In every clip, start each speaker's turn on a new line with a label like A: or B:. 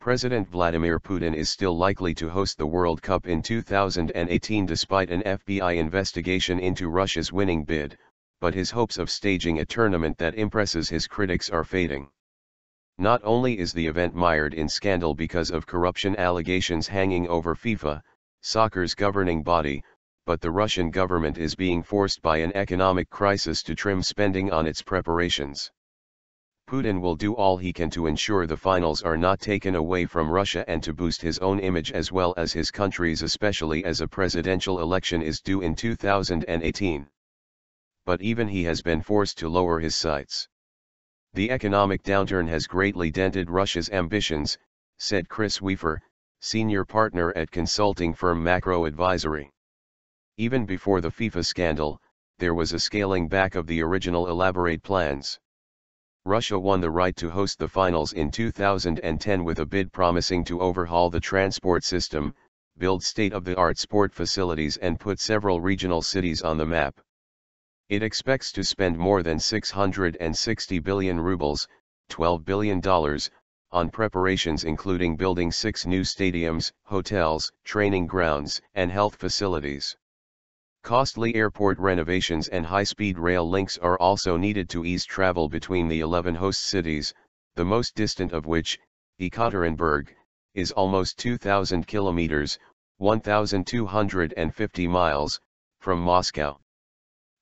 A: President Vladimir Putin is still likely to host the World Cup in 2018 despite an FBI investigation into Russia's winning bid, but his hopes of staging a tournament that impresses his critics are fading. Not only is the event mired in scandal because of corruption allegations hanging over FIFA, soccer's governing body, but the Russian government is being forced by an economic crisis to trim spending on its preparations. Putin will do all he can to ensure the finals are not taken away from Russia and to boost his own image as well as his country's, especially as a presidential election is due in 2018. But even he has been forced to lower his sights. The economic downturn has greatly dented Russia's ambitions, said Chris Weafer, senior partner at consulting firm Macro Advisory. Even before the FIFA scandal, there was a scaling back of the original elaborate plans. Russia won the right to host the finals in 2010 with a bid promising to overhaul the transport system, build state-of-the-art sport facilities and put several regional cities on the map. It expects to spend more than 660 billion rubles, $12 billion, on preparations including building 6 new stadiums, hotels, training grounds, and health facilities. Costly airport renovations and high-speed rail links are also needed to ease travel between the 11 host cities, the most distant of which, Ekaterinburg, is almost 2,000 kilometers, 1,250 miles, from Moscow.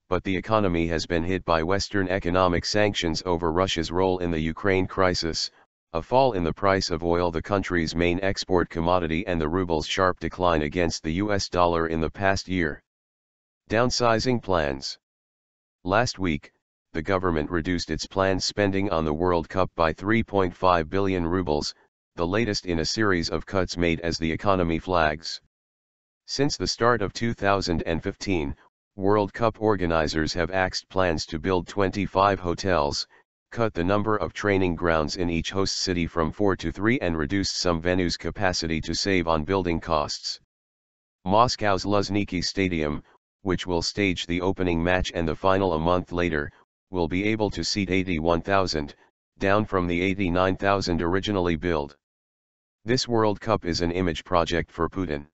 A: But the economy has been hit by Western economic sanctions over Russia's role in the Ukraine crisis, a fall in the price of oil, the country's main export commodity, and the ruble's sharp decline against the US dollar in the past year. Downsizing plans. Last week, the government reduced its planned spending on the World Cup by 3.5 billion rubles, the latest in a series of cuts made as the economy flags. Since the start of 2015, World Cup organizers have axed plans to build 25 hotels, cut the number of training grounds in each host city from 4 to 3 and reduced some venues' capacity to save on building costs. Moscow's Luzhniki Stadium, which will stage the opening match and the final a month later, will be able to seat 81,000, down from the 89,000 originally billed. This World Cup is an image project for Putin.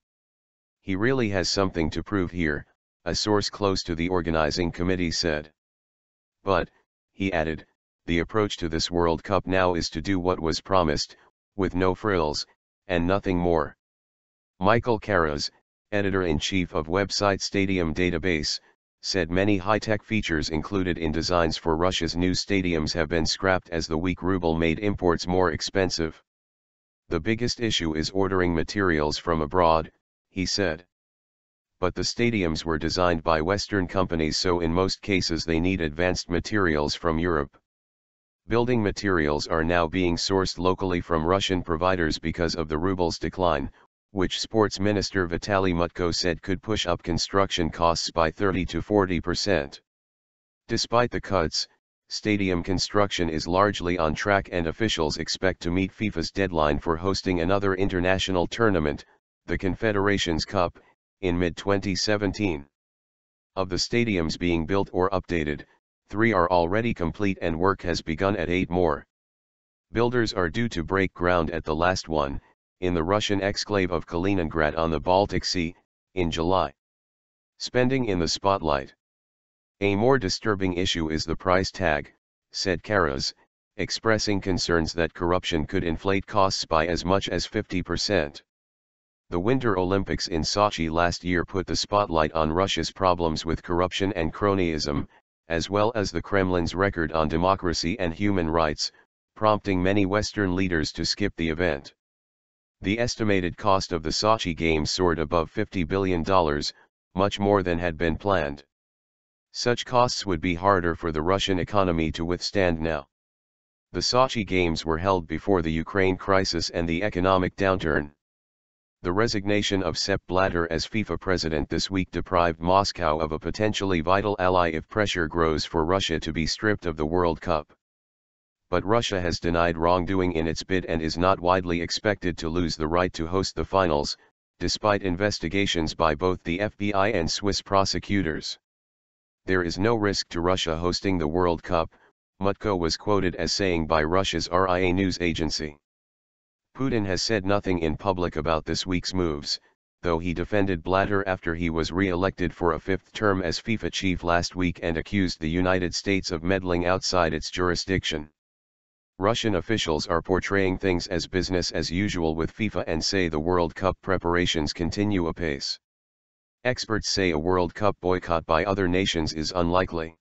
A: He really has something to prove here, a source close to the organizing committee said. But, he added, the approach to this World Cup now is to do what was promised, with no frills, and nothing more. Michael Karas, editor-in-chief of website Stadium Database, said many high-tech features included in designs for Russia's new stadiums have been scrapped as the weak ruble made imports more expensive. The biggest issue is ordering materials from abroad, he said. But the stadiums were designed by Western companies, so in most cases they need advanced materials from Europe. Building materials are now being sourced locally from Russian providers because of the ruble's decline, which Sports Minister Vitaly Mutko said could push up construction costs by 30 to 40%. Despite the cuts, stadium construction is largely on track and officials expect to meet FIFA's deadline for hosting another international tournament, the Confederations Cup, in mid-2017. Of the stadiums being built or updated, 3 are already complete and work has begun at 8 more. Builders are due to break ground at the last one, in the Russian exclave of Kaliningrad on the Baltic Sea, in July. Spending in the spotlight. A more disturbing issue is the price tag, said Karas, expressing concerns that corruption could inflate costs by as much as 50%. The Winter Olympics in Sochi last year put the spotlight on Russia's problems with corruption and cronyism, as well as the Kremlin's record on democracy and human rights, prompting many Western leaders to skip the event. The estimated cost of the Sochi Games soared above $50 billion, much more than had been planned. Such costs would be harder for the Russian economy to withstand now. The Sochi Games were held before the Ukraine crisis and the economic downturn. The resignation of Sepp Blatter as FIFA president this week deprived Moscow of a potentially vital ally if pressure grows for Russia to be stripped of the World Cup. But Russia has denied wrongdoing in its bid and is not widely expected to lose the right to host the finals, despite investigations by both the FBI and Swiss prosecutors. There is no risk to Russia hosting the World Cup, Mutko was quoted as saying by Russia's RIA news agency. Putin has said nothing in public about this week's moves, though he defended Blatter after he was re-elected for a fifth term as FIFA chief last week and accused the United States of meddling outside its jurisdiction. Russian officials are portraying things as business as usual with FIFA and say the World Cup preparations continue apace. Experts say a World Cup boycott by other nations is unlikely.